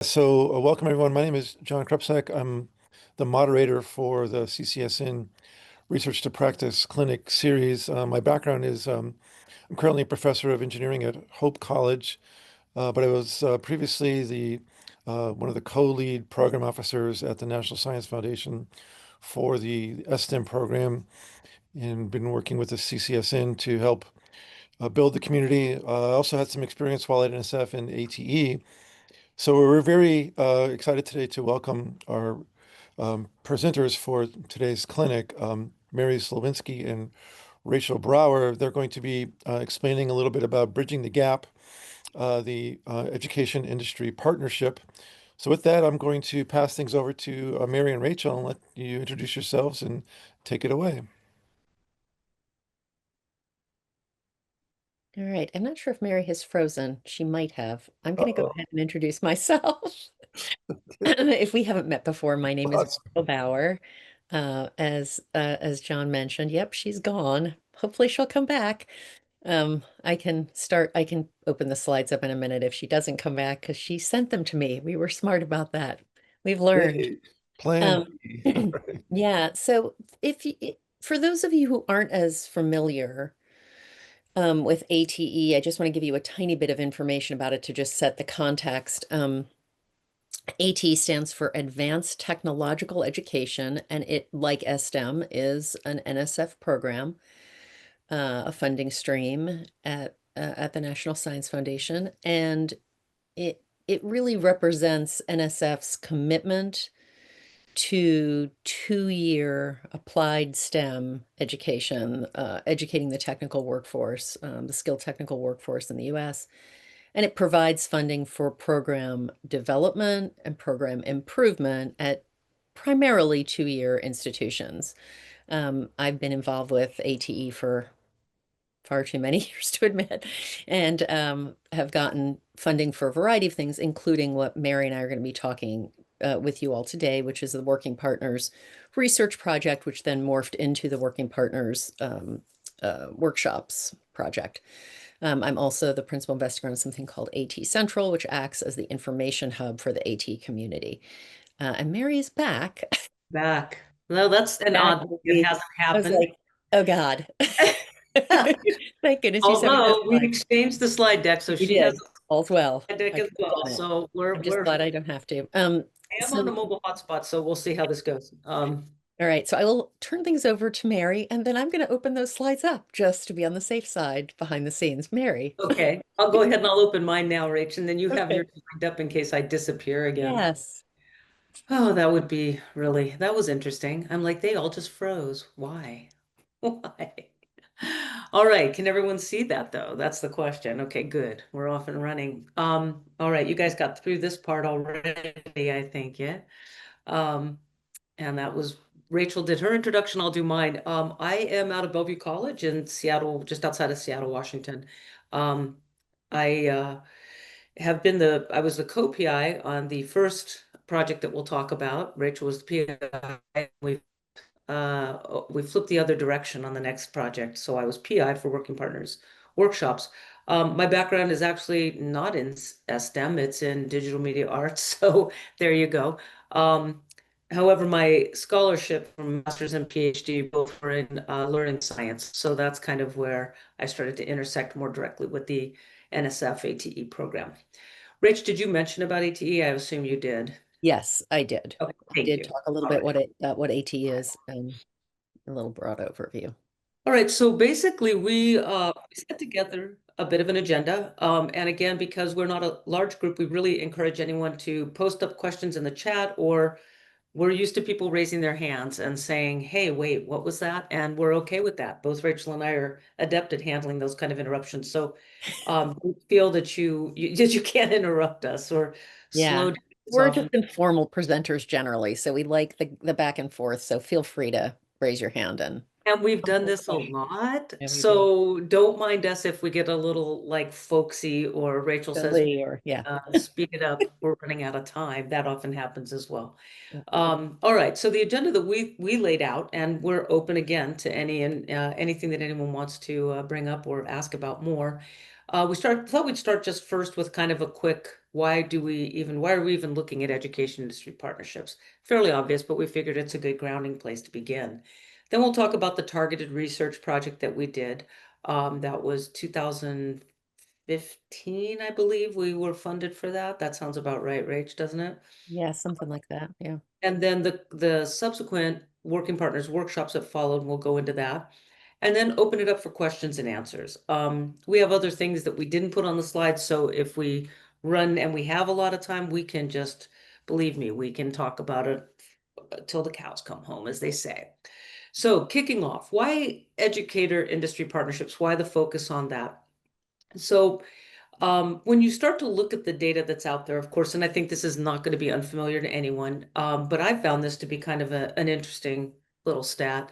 So, welcome everyone. My name is John Krupsak. I'm the moderator for the CCSN Research to Practice Clinic series. My background is I'm currently a professor of engineering at Hope College, but I was previously the one of the co-lead program officers at the National Science Foundation for the STEM program, and been working with the CCSN to help build the community. I also had some experience while at NSF and ATE. So we're very excited today to welcome our presenters for today's clinic, Mary Slowinski and Rachel Brower. They're going to be explaining a little bit about bridging the gap, the education industry partnership. So with that, I'm going to pass things over to Mary and Rachel and let you introduce yourselves and take it away. All right. I'm not sure if Mary has frozen. She might have. I'm going to go Uh-oh. ahead and introduce myself. If we haven't met before, my name is Awesome. Rachel Bauer. As John mentioned, yep, she's gone. Hopefully she'll come back. I can open the slides up in a minute if she doesn't come back because she sent them to me. We were smart about that. We've learned. Yay. Plan Um, B. All right. yeah, so if you, for those of you who aren't as familiar, with ATE, I just want to give you a tiny bit of information about it to just set the context. AT stands for Advanced Technological Education, and it, like STEM, is an NSF program, a funding stream at the National Science Foundation, and it really represents NSF's commitment to 2-year applied STEM education, educating the technical workforce, the skilled technical workforce in the US. And it provides funding for program development and program improvement at primarily 2-year institutions. I've been involved with ATE for far too many years to admit, and have gotten funding for a variety of things, including what Mary and I are going to be talking with you all today, which is the Working Partners Research Project, which then morphed into the Working Partners Workshops Project. I'm also the principal investigator on something called AT Central, which acts as the information hub for the AT community. And Mary is back. Back. No, that's an Back odd thing that I hasn't was happened. like, oh God. Thank goodness you sent me that Although we slide. exchanged the slide deck, so We she has did. All's well. a deck I as could have well. done it. So I'm just glad I don't have to. I am on a So, mobile hotspot, so we'll see how this goes. all right. So I will turn things over to Mary, and then I'm going to open those slides up just to be on the safe side behind the scenes. Mary. Okay, I'll go ahead and I'll open mine now, Rach, and then you have Okay. yours lined up in case I disappear again. Yes. Oh, that would be really, that was interesting. I'm like, they all just froze. Why? Why? All right, can everyone see that though? That's the question. Okay, good. We're off and running. All right, you guys got through this part already, I think, yeah. Um, and that was Rachel did her introduction, I'll do mine. I am out of Bellevue College in Seattle, just outside of Seattle, Washington. Um, I have been I was the co-PI on the first project that we'll talk about. Rachel was the PI. We flipped the other direction on the next project. So I was PI for Working Partners workshops. My background is actually not in STEM, it's in digital media arts. So there you go. However, my scholarship from master's and PhD both were in learning science. So that's kind of where I started to intersect more directly with the NSF ATE program. Rach, did you mention about ATE? I assume you did. Yes, I did. Oh, I thank did you. talk a little All bit right. what AT is, a little broad overview. All right, so basically we set together a bit of an agenda. And again, because we're not a large group, we really encourage anyone to post up questions in the chat, or we're used to people raising their hands and saying, hey, wait, what was that? And we're okay with that. Both Rachel and I are adept at handling those kind of interruptions. So we feel that you can't interrupt us or Yeah. slow down as We're often. just informal presenters generally, so we like the back and forth. So feel free to raise your hand and And we've done Humble this a question. lot, Yeah, we do. so don't mind us if we get a little like folksy or Rachel says, Silly or yeah. speed it up, we're running out of time. That often happens as well. All right, so the agenda that we laid out, and we're open again to anything that anyone wants to bring up or ask about more. Thought we'd start just first with kind of a quick, why are we even looking at education industry partnerships? Fairly obvious, but we figured it's a good grounding place to begin. Then we'll talk about the targeted research project that we did. That was 2015, I believe we were funded for that. That sounds about right, Rach, doesn't it? Yeah, something like that. Yeah. And then the subsequent working partners workshops that followed, we'll go into that. And then open it up for questions and answers. We have other things that we didn't put on the slide, so if we run and we have a lot of time, we can just, believe me, we can talk about it till the cows come home, as they say. So kicking off, why educator industry partnerships? Why the focus on that? So when you start to look at the data that's out there, of course, and I think this is not going to be unfamiliar to anyone, but I found this to be kind of an interesting little stat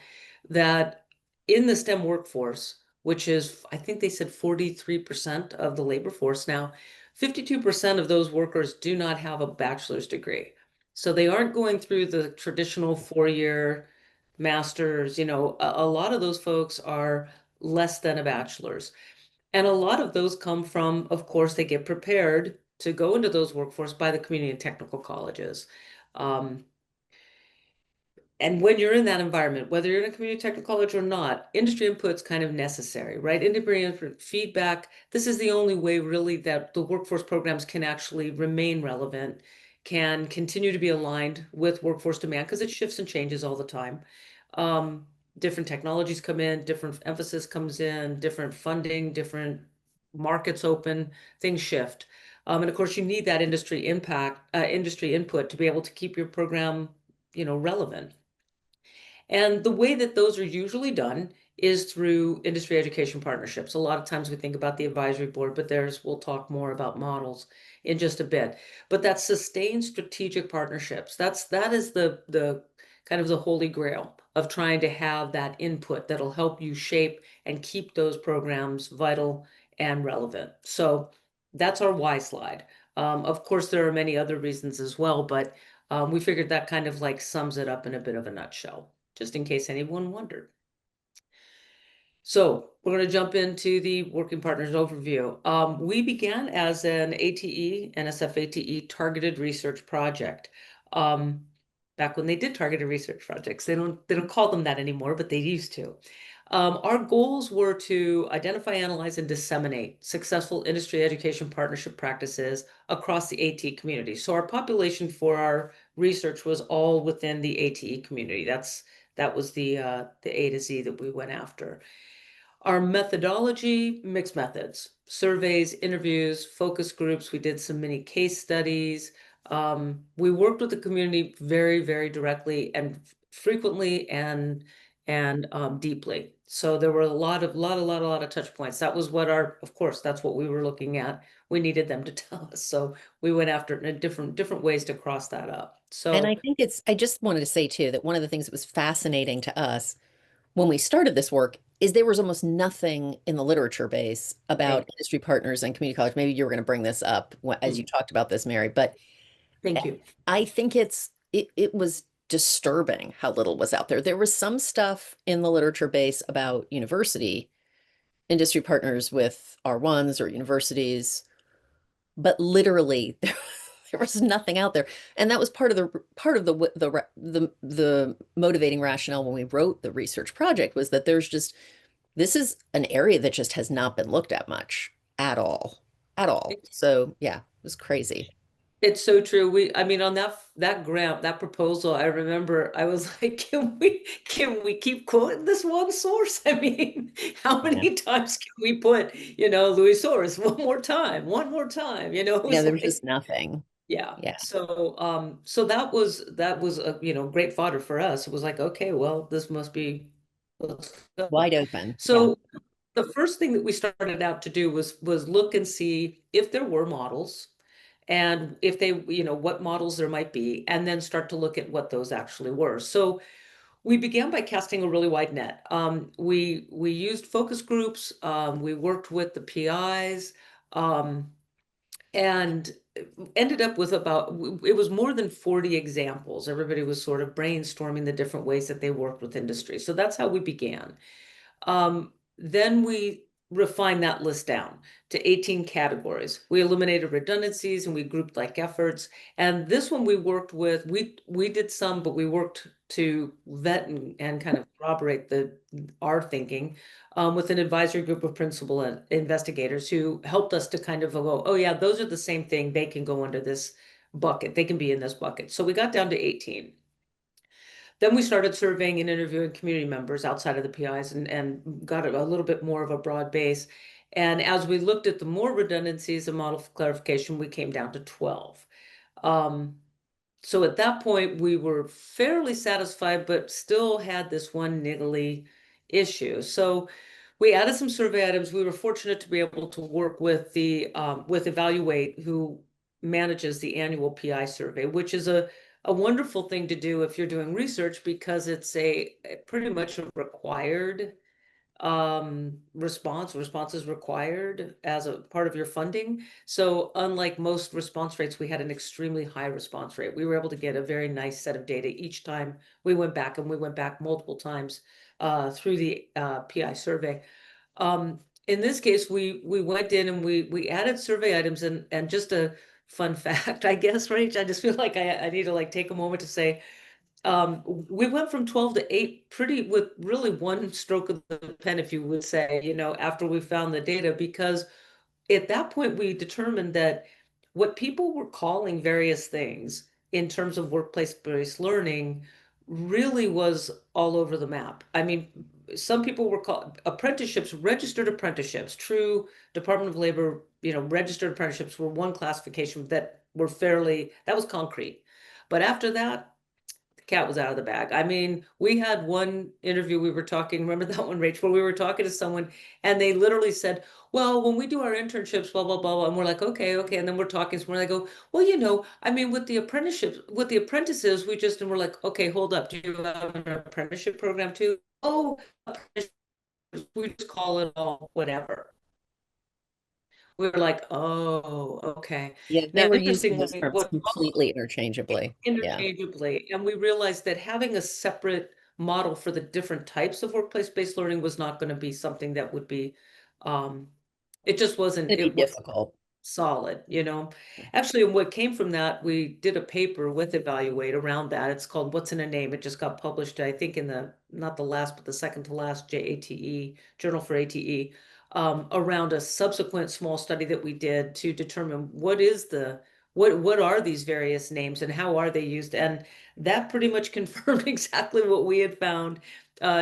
that in the STEM workforce, which is, I think they said 43% of the labor force now, 52% of those workers do not have a bachelor's degree. So they aren't going through the traditional 4-year master's, a lot of those folks are less than a bachelor's. And a lot of those come from, of course, they get prepared to go into those workforce by the community and technical colleges. Um, and when you're in that environment, whether you're in a community technical college or not, industry input's kind of necessary, right? Industry input, feedback. This is the only way really that the workforce programs can actually remain relevant, can continue to be aligned with workforce demand because it shifts and changes all the time. Um, Different technologies come in, different emphasis comes in, different funding, different markets open, things shift. And of course, you need that industry input to be able to keep your program, relevant. And the way that those are usually done is through industry education partnerships. A lot of times we think about the advisory board, but we'll talk more about models in just a bit. But that's sustained strategic partnerships. That is the kind of the holy grail of trying to have that input that'll help you shape and keep those programs vital and relevant. So that's our why slide. Of course, there are many other reasons as well, but we figured that kind of like sums it up in a bit of a nutshell, just in case anyone wondered. So we're going to jump into the working partners overview. We began as an ATE, NSF ATE targeted research project. Back when they did targeted research projects, they don't call them that anymore, but they used to. Our goals were to identify, analyze, and disseminate successful industry education partnership practices across the ATE community. So our population for our research was all within the ATE community. That was the A to Z that we went after. Our methodology, mixed methods, surveys, interviews, focus groups. We did some mini case studies. We worked with the community very, very directly and frequently and deeply. So there were a lot of touch points. That was of course, that's what we were looking at. We needed them to tell us. So we went after it in different ways to cross that up. And I So think I just wanted to say too that one of the things that was fascinating to us when we started this work is there was almost nothing in the literature base about right. industry partners and community college. Maybe you were going to bring this up as you talked about this, Mary, but Thank you. I think it was disturbing how little was out there. There was some stuff in the literature base about university industry partners with R1s or universities, but literally there was nothing out there. And that was part of the motivating rationale when we wrote the research project was that this is an area that just has not been looked at much at all. At all. So yeah, it was crazy. It's so true. I mean, on that grant, that proposal, I remember I was like, can we keep quoting this one source? I mean, how Yeah. many times can we put, Louis source one more time, it Yeah, was there was like, just nothing. yeah. Yeah. So that was a, great fodder for us. It was like, okay, well, this must be, let's go. Wide open. Yeah. So the first thing that we started out to do was look and see if there were models and if they, what models there might be, and then start to look at what those actually were. So we began by casting a really wide net. We used focus groups. We worked with the PIs, and ended up with it was more than 40 examples. Everybody was sort of brainstorming the different ways that they worked with industry. So that's how we began. Then we refined that list down to 18 categories. We eliminated redundancies and we grouped like efforts. And this one we worked with, we did some, but we worked to vet and kind of corroborate our thinking with an advisory group of principal and investigators who helped us to kind of go, oh yeah, those are the same thing. They can go under this bucket. They can be in this bucket. So we got down to 18. Then we started surveying and interviewing community members outside of the PIs and got a little bit more of a broad base. And as we looked at the more redundancies and model clarification, we came down to 12. So at that point, we were fairly satisfied, but still had this one niggly issue. So we added some survey items. We were fortunate to be able to work with with Evaluate, who manages the annual PI survey, which is a wonderful thing to do if you're doing research because it's a pretty much a required response is required as a part of your funding. So unlike most response rates, we had an extremely high response rate. We were able to get a very nice set of data each time we went back, and we went back multiple times through the PI survey. In this case, we went in and we added survey items, and just a fun fact, I guess, Rach, I just feel like I need to like take a moment to say, we went from 12 to 8 pretty with really one stroke of the pen, if you would say, after we found the data, because at that point we determined that what people were calling various things in terms of workplace-based learning really was all over the map. I mean, some people were called apprenticeships, registered apprenticeships, true Department of Labor, registered apprenticeships were one classification that was concrete. But after that, cat was out of the bag. I mean, we had one interview, we were talking, remember that one, Rach, where we were talking to someone and they literally said, well, when we do our internships, blah, blah, blah, blah. And we're like, okay. And then we're talking, somewhere, and I go, well, I mean, with the apprenticeships, with the apprentices, and we're like, okay, hold up. Do you have an apprenticeship program too? Oh, we just call it all whatever. We were like, oh, okay. Yeah, they Now, were using those interestingly, terms what completely interchangeably. Yeah. interchangeably. And we realized that having a separate model for the different types of workplace-based learning was not going to be something that would be, it just wasn't, It'd be it was difficult. solid. Actually, what came from that, we did a paper with Evaluate around that. It's called What's in a Name? It just got published, I think, in not the last, but the second to last JATE, Journal for ATE, around a subsequent small study that we did to determine what are these various names and how are they used? And that pretty much confirmed exactly what we had found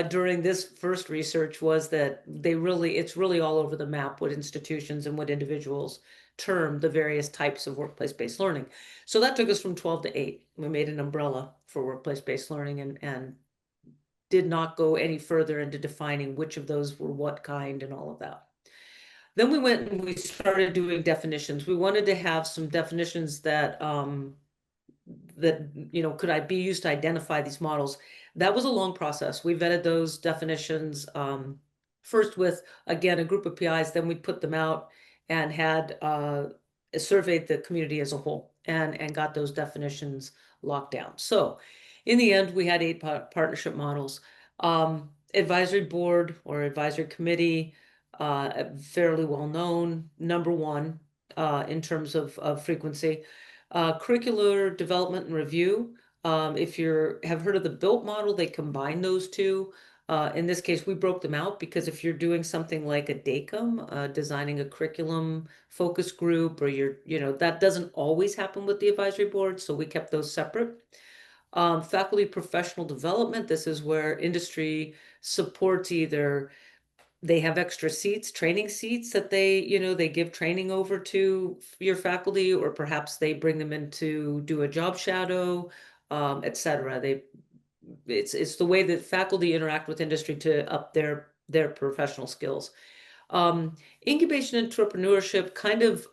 during this first research, was that it's really all over the map what institutions and what individuals term the various types of workplace-based learning. So that took us from 12 to 8. We made an umbrella for workplace-based learning and did not go any further into defining which of those were what kind and all of that. Then we went and we started doing definitions. We wanted to have some definitions that could I be used to identify these models. That was a long process. We vetted those definitions first with, again, a group of PIs, then we put them out and had surveyed the community as a whole and got those definitions locked down. So in the end, we had 8 partnership models. Advisory board or advisory committee, fairly well known, number 1 in terms of frequency. Curricular development and review. If you have heard of the BUILT model, they combine those two. In this case, we broke them out because if you're doing something like a DACUM, designing a curriculum focus group, or that doesn't always happen with the advisory board, so we kept those separate. Faculty professional development, this is where industry supports either they have extra seats, training seats that they give training over to your faculty, or perhaps they bring them in to do a job shadow, etc. It's the way that faculty interact with industry to up their professional skills. Incubation entrepreneurship, kind of,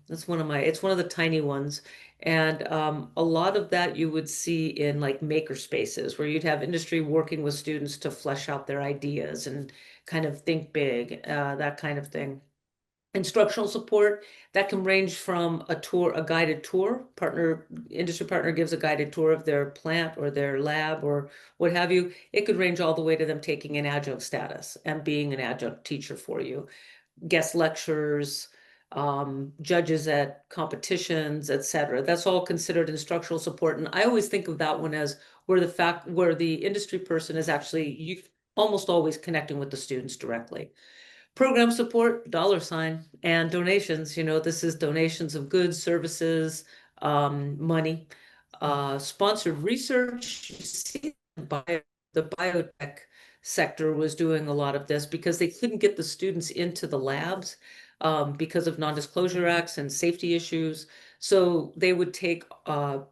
it's one of the tiny ones. And a lot of that you would see in like maker spaces where you'd have industry working with students to flesh out their ideas and kind of think big, that kind of thing. Instructional support, that can range from a guided tour, industry partner gives a guided tour of their plant or their lab or what have you. It could range all the way to them taking an adjunct status and being an adjunct teacher for you. Guest lectures, judges at competitions, etc. That's all considered instructional support. And I always think of that one as where the industry person is actually almost always connecting with the students directly. Program support, $, and donations, this is donations of goods, services, money. Sponsored research, you see the biotech sector was doing a lot of this because they couldn't get the students into the labs because of non-disclosure acts and safety issues. So they would take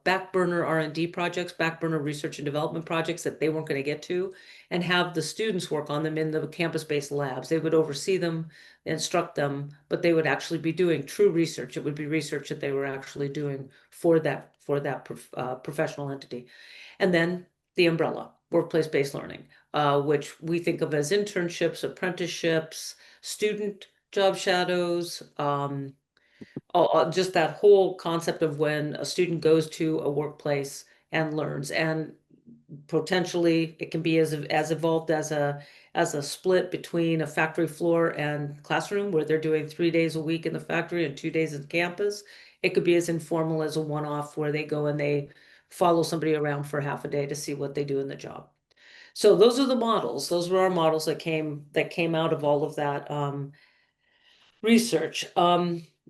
back burner R&D projects, back burner research and development projects that they weren't going to get to, and have the students work on them in the campus-based labs. They would oversee them, instruct them, but they would actually be doing true research. It would be research that they were actually doing for that professional entity. And then the umbrella, workplace-based learning, which we think of as internships, apprenticeships, student job shadows, just that whole concept of when a student goes to a workplace and learns. And potentially it can be as evolved as a split between a factory floor and classroom where they're doing 3 days a week in the factory and 2 days in campus. It could be as informal as a one-off where they go and they follow somebody around for half a day to see what they do in the job. So those are the models. Those were our models that came out of all of that research.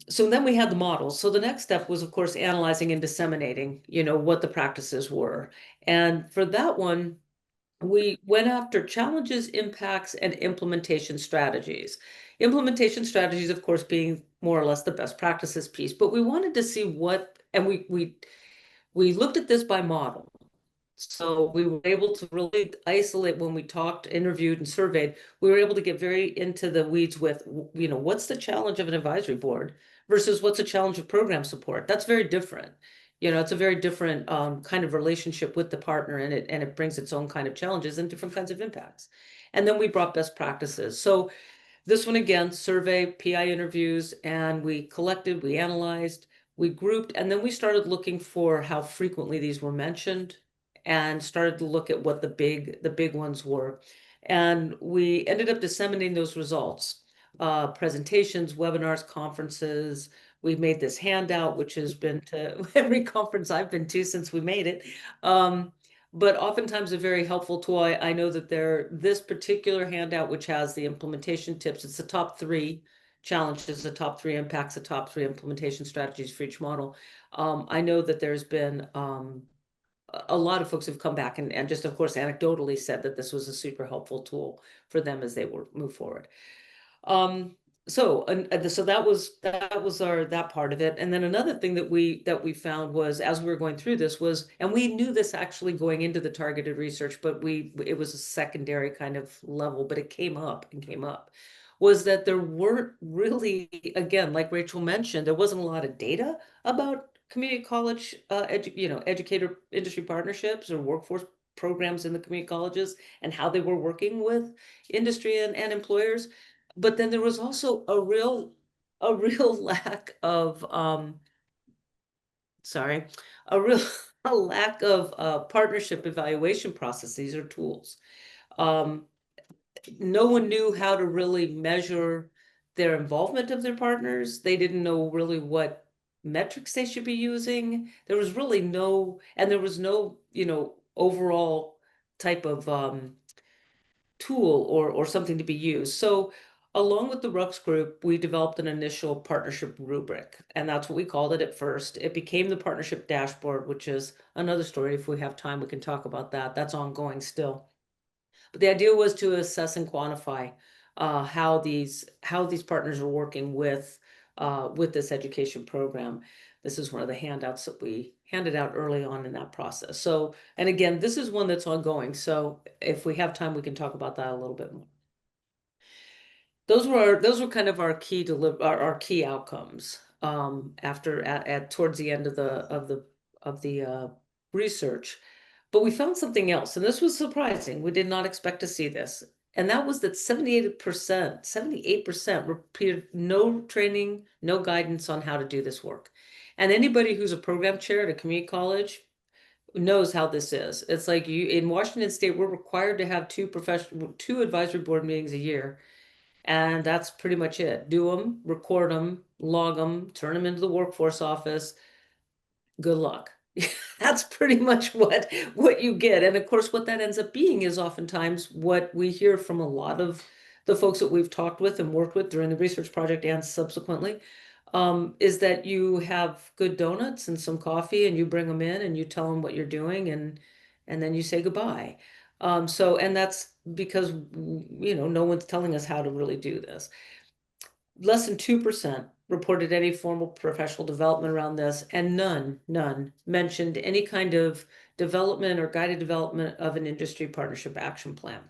So then we had the models. So the next step was, of course, analyzing and disseminating, what the practices were. And for that one, we went after challenges, impacts, and implementation strategies. Implementation strategies, of course, being more or less the best practices piece, but we wanted to see and we looked at this by model. So we were able to really isolate when we talked, interviewed, and surveyed. We were able to get very into the weeds with, what's the challenge of an advisory board versus what's the challenge of program support. That's very different. It's a very different kind of relationship with the partner, and it brings its own kind of challenges and different kinds of impacts. And then we brought best practices. So this one again, survey, PI interviews, and we collected, we analyzed, we grouped, and then we started looking for how frequently these were mentioned and started to look at what the big ones were. And we ended up disseminating those results, presentations, webinars, conferences. We made this handout, which has been to every conference I've been to since we made it. But oftentimes a very helpful tool. I know that this particular handout, which has the implementation tips, it's the top 3 challenges, the top 3 impacts, the top 3 implementation strategies for each model. I know that there's been a lot of folks have come back and just, of course, anecdotally said that this was a super helpful tool for them as they move forward. So that was that part of it. And then another thing that we found was, as we were going through this, and we knew this actually going into the targeted research, but it was a secondary kind of level, but it came up, was that there weren't really, again, like Rachel mentioned, there wasn't a lot of data about community college, educator industry partnerships or workforce programs in the community colleges and how they were working with industry and employers. But then there was also a real lack of a lack of partnership evaluation processes or tools. No one knew how to really measure their involvement of their partners. They didn't know really what metrics they should be using. There was really no overall type of tool or something to be used. So along with the Rux group, we developed an initial partnership rubric, and that's what we called it at first. It became the partnership dashboard, which is another story. If we have time, we can talk about that. That's ongoing still. But the idea was to assess and quantify how these partners are working with this education program. This is one of the handouts that we handed out early on in that process. So, and again, this is one that's ongoing. So if we have time, we can talk about that a little bit more. Those were kind of our key outcomes towards the end of the research. But we found something else, and this was surprising. We did not expect to see this. And that was that 78% repeated no training, no guidance on how to do this work. And anybody who's a program chair at a community college knows how this is. It's like you in Washington State, we're required to have two advisory board meetings a year. And that's pretty much it. Do them, record them, log them, turn them into the workforce office. Good luck. That's pretty much what you get. And of course, what that ends up being is oftentimes what we hear from a lot of the folks that we've talked with and worked with during the research project and subsequently, is that you have good donuts and some coffee and you bring them in and you tell them what you're doing and then you say goodbye. And that's because, no one's telling us how to really do this. Less than 2% reported any formal professional development around this, and none mentioned any kind of development or guided development of an industry partnership action plan.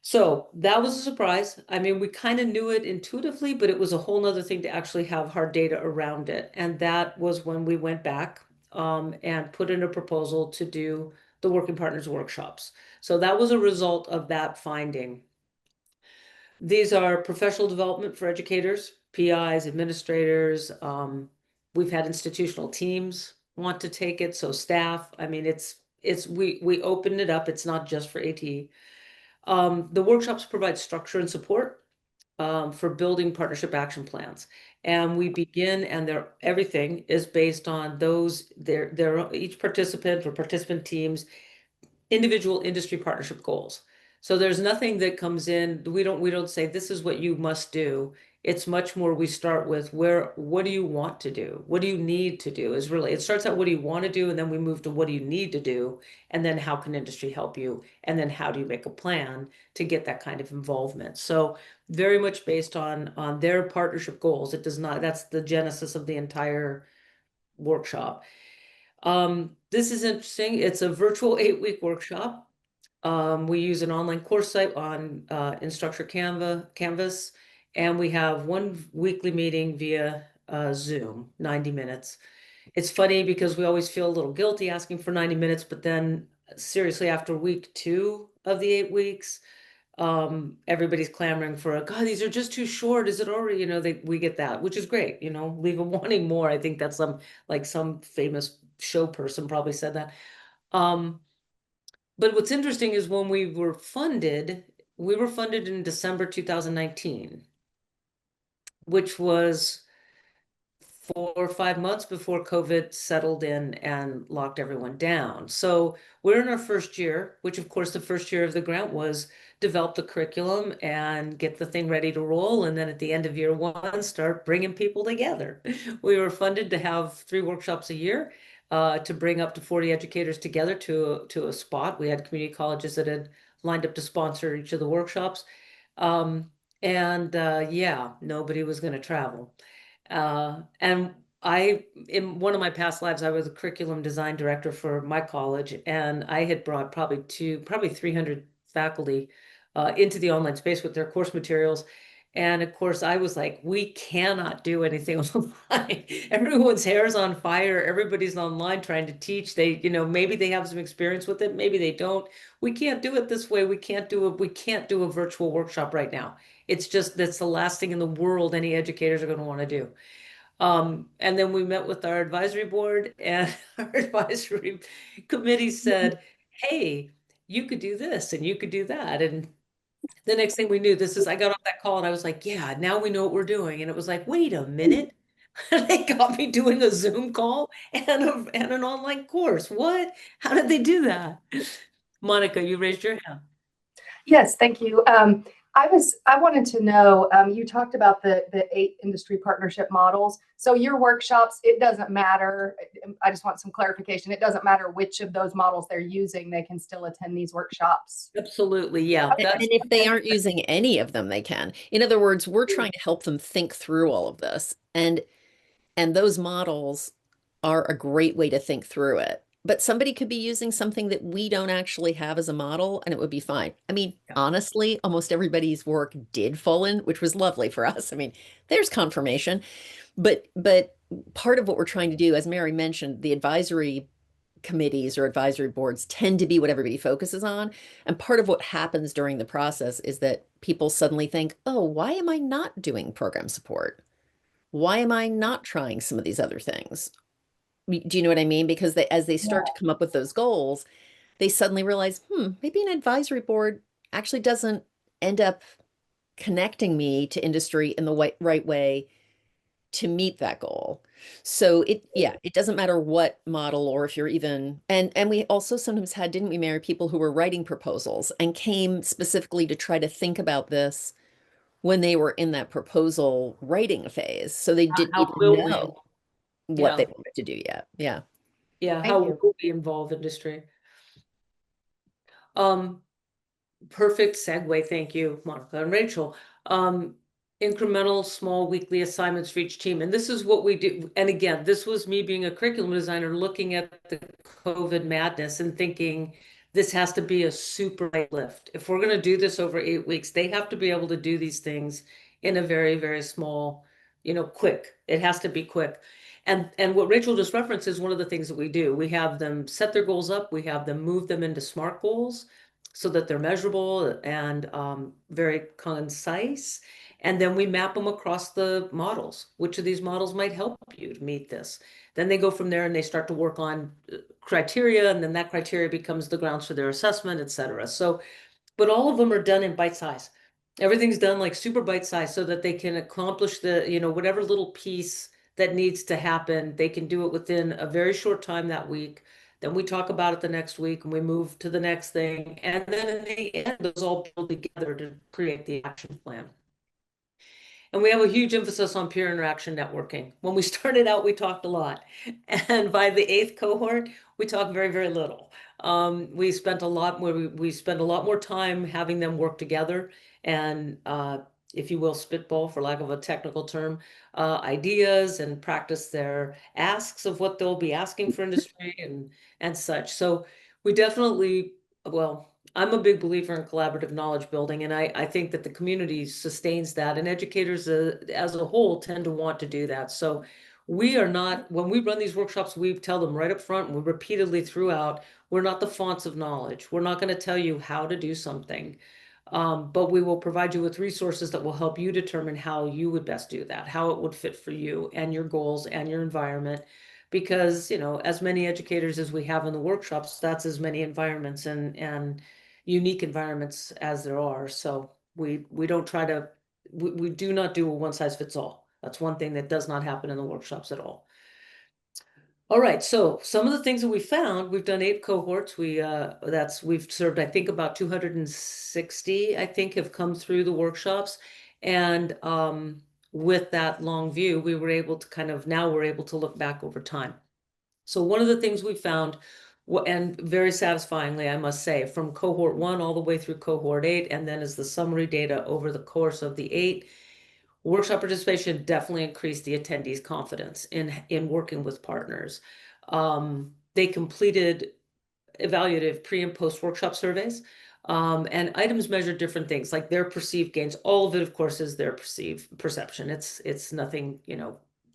So that was a surprise. I mean, we kind of knew it intuitively, but it was a whole nother thing to actually have hard data around it. And that was when we went back and put in a proposal to do the working partners workshops. So that was a result of that finding. These are professional development for educators, PIs, administrators. We've had institutional teams want to take it, so staff. I mean, we opened it up. It's not just for AT. The workshops provide structure and support for building partnership action plans. And we begin, and everything is based on each participant or participant teams individual industry partnership goals. So there's nothing that comes in, we don't say this is what you must do. It's much more we start with what do you want to do? What do you need to do? It starts out what do you want to do, and then we move to what do you need to do, and then how can industry help you? And then how do you make a plan to get that kind of involvement? So very much based on their partnership goals. It does not, that's the genesis of the entire workshop. This is interesting. It's a virtual 8-week workshop. We use an online course site on Instructure Canvas, and we have one weekly meeting via Zoom, 90 minutes. It's funny because we always feel a little guilty asking for 90 minutes, but then seriously, after week 2 of the 8 weeks, everybody's clamoring for God, these are just too short. Is it already, we get that, which is great, leave them wanting more. I think that's some famous show person probably said that. But what's interesting is when we were funded in December 2019, which was 4 or 5 months before COVID settled in and locked everyone down. So we're in our first year, which of course the first year of the grant was develop the curriculum and get the thing ready to roll. And then at the end of year 1, start bringing people together. We were funded to have 3 workshops a year to bring up to 40 educators together to a spot. We had community colleges that had lined up to sponsor each of the workshops. Yeah, nobody was going to travel. And in one of my past lives, I was a curriculum design director for my college, and I had brought probably 300 faculty into the online space with their course materials. And of course, I was like, we cannot do anything online. Everyone's hair is on fire. Everybody's online trying to teach. Maybe they have some experience with it. Maybe they don't. We can't do it this way. We can't do a virtual workshop right now. That's the last thing in the world any educators are going to want to do. And then we met with our advisory board, and our advisory committee said, hey, you could do this and you could do that. And the next thing we knew, I got off that call and I was like, yeah, now we know what we're doing. And it was like, wait a minute. They got me doing a Zoom call and an online course. What? How did they do that? Monica, you raised your hand. Yes, thank you. I wanted to know, you talked about the 8 industry partnership models. So your workshops, it doesn't matter. I just want some clarification. It doesn't matter which of those models they're using, they can still attend these workshops. Absolutely, yeah. And if they aren't using any of them, they can. In other words, we're trying to help them think through all of this. And those models are a great way to think through it. But somebody could be using something that we don't actually have as a model, and it would be fine. I mean, honestly, almost everybody's work did fall in, which was lovely for us. I mean, there's confirmation. But part of what we're trying to do, as Mary mentioned, the advisory committees or advisory boards tend to be what everybody focuses on. And part of what happens during the process is that people suddenly think, oh, why am I not doing program support? Why am I not trying some of these other things? Do you know what I mean? Because as they start to come up with those goals, they suddenly realize, maybe an advisory board actually doesn't end up connecting me to industry in the right way to meet that goal. So it doesn't matter what model or if you're even, and we also sometimes had, didn't we, Mary, people who were writing proposals and came specifically to try to think about this when they were in that proposal writing phase. So they didn't How even will we? know what Yeah. they wanted to do yet. Yeah. Yeah, Thank how you. will we involve industry? Perfect segue. Thank you, Monica and Rachel. Incremental small weekly assignments for each team. And this is what we do. And again, this was me being a curriculum designer looking at the COVID madness and thinking this has to be a super light lift. If we're going to do this over 8 weeks, they have to be able to do these things in a very, very small, quick. It has to be quick. And what Rachel just referenced is one of the things that we do. We have them set their goals up. We have them move them into SMART goals so that they're measurable and very concise. And then we map them across the models. Which of these models might help you to meet this? Then they go from there and they start to work on criteria, and then that criteria becomes the grounds for their assessment, et cetera. So, but all of them are done in bite size. Everything's done like super bite size so that they can accomplish the, whatever little piece that needs to happen, they can do it within a very short time that week. Then we talk about it the next week and we move to the next thing. And then in the end, those all build together to create the action plan. And we have a huge emphasis on peer interaction networking. When we started out, we talked a lot. And by the 8th cohort, we talked very, very little. We spent a lot more, we spent a lot more time having them work together and, if you will, spitball, for lack of a technical term, ideas and practice their asks of what they'll be asking for industry and such. So we definitely, well, I'm a big believer in collaborative knowledge building, and I think that the community sustains that, and educators as a whole tend to want to do that. So we are not, when we run these workshops, we tell them right up front, and we repeatedly throughout, we're not the fonts of knowledge. We're not going to tell you how to do something, but we will provide you with resources that will help you determine how you would best do that, how it would fit for you and your goals and your environment. Because, as many educators as we have in the workshops, that's as many environments and unique environments as there are. So we don't try to, we do not do a one size fits all. That's one thing that does not happen in the workshops at all. All right, so some of the things that we found, we've done 8 cohorts. We've served, I think, about 260, I think, have come through the workshops. And with that long view, we were able to now we're able to look back over time. So one of the things we found, and very satisfyingly, I must say, from cohort 1 all the way through cohort 8, and then as the summary data over the course of the 8, workshop participation definitely increased the attendees' confidence in working with partners. They completed evaluative pre and post workshop surveys, and items measure different things like their perceived gains. All of it, of course, is their perception. It's nothing,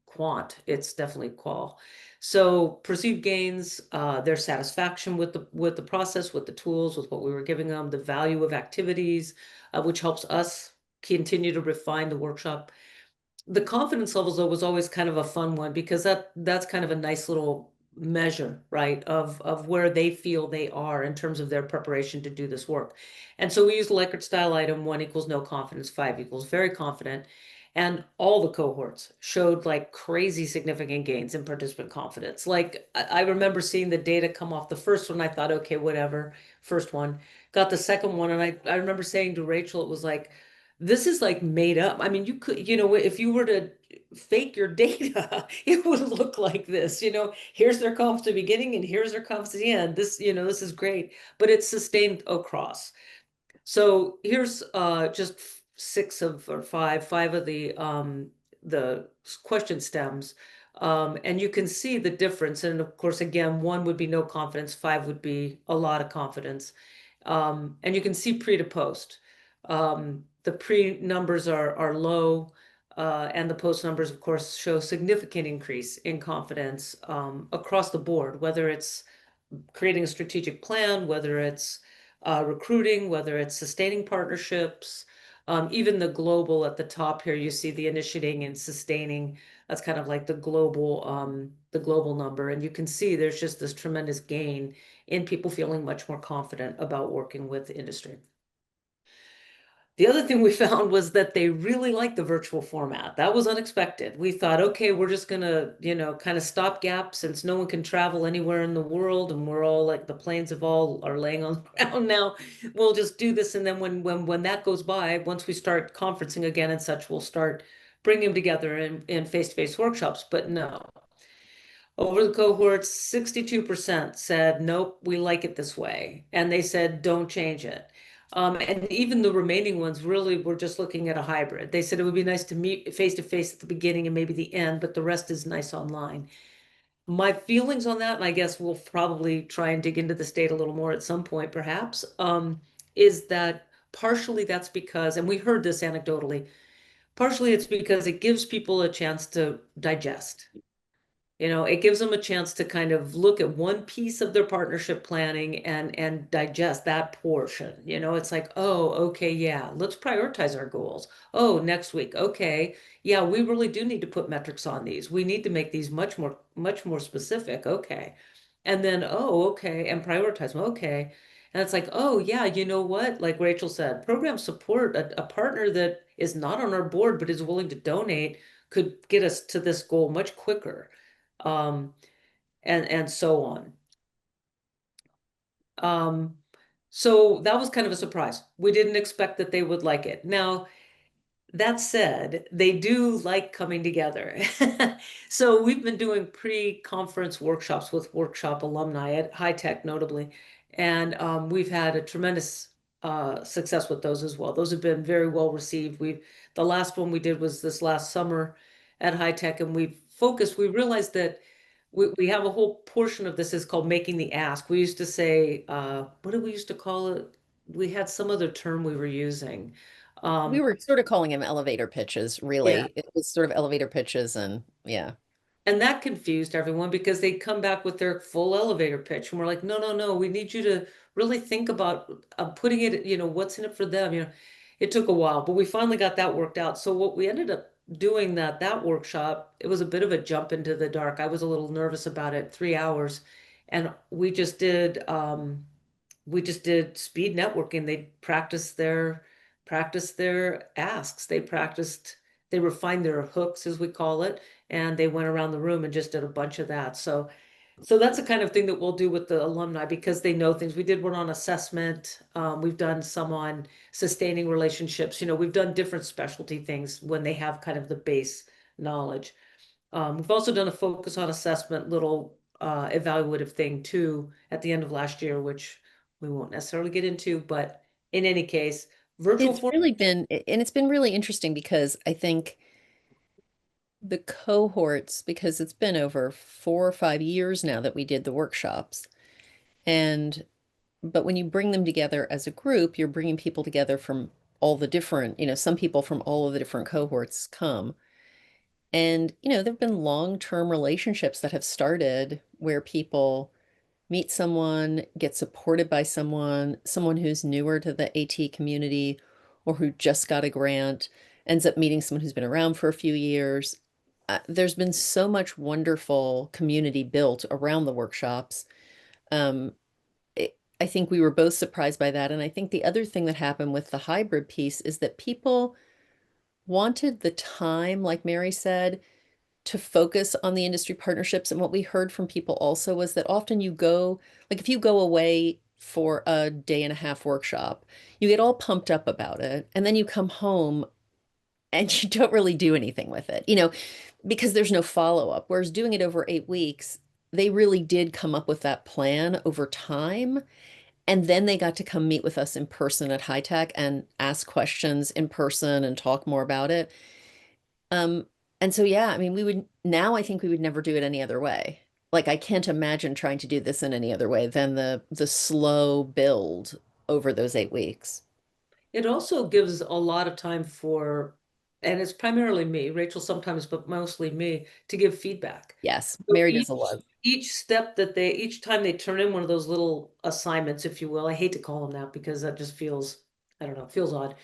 quant. It's definitely qual. So perceived gains, their satisfaction with the process, with the tools, with what we were giving them, the value of activities, which helps us continue to refine the workshop. The confidence levels, though, was always kind of a fun one because that's kind of a nice little measure, right, of where they feel they are in terms of their preparation to do this work. And so we used Likert style item: 1 equals no confidence, 5 equals very confident. And all the cohorts showed like crazy significant gains in participant confidence. Like I remember seeing the data come off the first one. I thought, okay, whatever, first one. Got the second one, and I remember saying to Rachel, it was like, this is like made up. I mean, you could, if you were to fake your data, it would look like this, here's their confidence at the beginning and here's their confidence at the end. This, this is great, but it's sustained across. So here's just 6 of, or 5 of the question stems. And you can see the difference. And of course, again, 1 would be no confidence, 5 would be a lot of confidence. And you can see pre to post. The pre numbers are low, and the post numbers, of course, show significant increase in confidence across the board, whether it's creating a strategic plan, whether it's recruiting, whether it's sustaining partnerships, even the global at the top here, you see the initiating and sustaining. That's kind of like the global number. And you can see there's just this tremendous gain in people feeling much more confident about working with industry. The other thing we found was that they really like the virtual format. That was unexpected. We thought, okay, we're just gonna, kind of stopgap since no one can travel anywhere in the world and we're all like the planes of all are laying on the ground now. We'll just do this, and then when that goes by, once we start conferencing again and such, we'll start bringing them together in face-to-face workshops. But no, over the cohorts, 62% said, nope, we like it this way. And they said, don't change it. And even the remaining ones really were just looking at a hybrid. They said it would be nice to meet face to face at the beginning and maybe the end, but the rest is nice online. My feelings on that, and I guess we'll probably try and dig into the state a little more at some point, perhaps, is that partially that's because, and we heard this anecdotally, partially it's because it gives people a chance to digest. It gives them a chance to kind of look at one piece of their partnership planning and digest that portion. It's like, oh, okay, yeah, let's prioritize our goals. Oh, next week, okay, yeah, we really do need to put metrics on these. We need to make these much more specific. Okay. And then, oh, okay, and prioritize them. Okay. And it's like, oh, yeah, you know what? Like Rachel said, program support, a partner that is not on our board but is willing to donate could get us to this goal much quicker, um, and so on. Um, so that was kind of a surprise. We didn't expect that they would like it. Now, that said, they do like coming together. So we've been doing pre-conference workshops with workshop alumni at High Tech, notably, and we've had a tremendous success with those as well. Those have been very well received. The last one we did was this last summer at High Tech, and we realized that we have a whole portion of this is called making the ask. We used to say, what did we used to call it? We had some other term we were using. We Um, were sort of calling them elevator pitches, yeah. really. It was sort of elevator pitches and yeah. And that confused everyone because they'd come back with their full elevator pitch. And we're like, no, no, no, we need you to really think about putting it, what's in it for them. It took a while, but we finally got that worked out. So what we ended up doing that workshop, it was a bit of a jump into the dark. I was a little nervous about it, 3 hours. And we just did speed networking. They practiced their asks. They refined their hooks, as we call it, and they went around the room and just did a bunch of that. So that's the kind of thing that we'll do with the alumni because they know things. We did one on assessment. We've done some on sustaining relationships. We've done different specialty things when they have kind of the base knowledge. We've also done a focus on assessment, little evaluative thing too at the end of last year, which we won't necessarily get into, but in any case, virtual It's form. really been, and it's been really interesting because I think the cohorts, because it's been over 4 or 5 years now that we did the workshops. But when you bring them together as a group, you're bringing people together from all the different, some people from all of the different cohorts come. And, there've been long-term relationships that have started where people meet someone, get supported by someone who's newer to the AT community or who just got a grant, ends up meeting someone who's been around for a few years. There's been so much wonderful community built around the workshops. Um, I think we were both surprised by that. And I think the other thing that happened with the hybrid piece is that people wanted the time, like Mary said, to focus on the industry partnerships. And what we heard from people also was that often like if you go away for a day and a half workshop, you get all pumped up about it. And then you come home and you don't really do anything with it, because there's no follow-up. Whereas doing it over 8 weeks, they really did come up with that plan over time. And then they got to come meet with us in person at High Tech and ask questions in person and talk more about it. Um, and so, yeah, I mean, I think we would never do it any other way. Like, I can't imagine trying to do this in any other way than the slow build over those 8 weeks. It also gives a lot of time for and it's primarily me, Rachel sometimes, but mostly me, to give feedback. Yes, So Mary does a lot. each step that each time they turn in one of those little assignments, if you will, I hate to call them that because that just feels, I don't know, feels odd.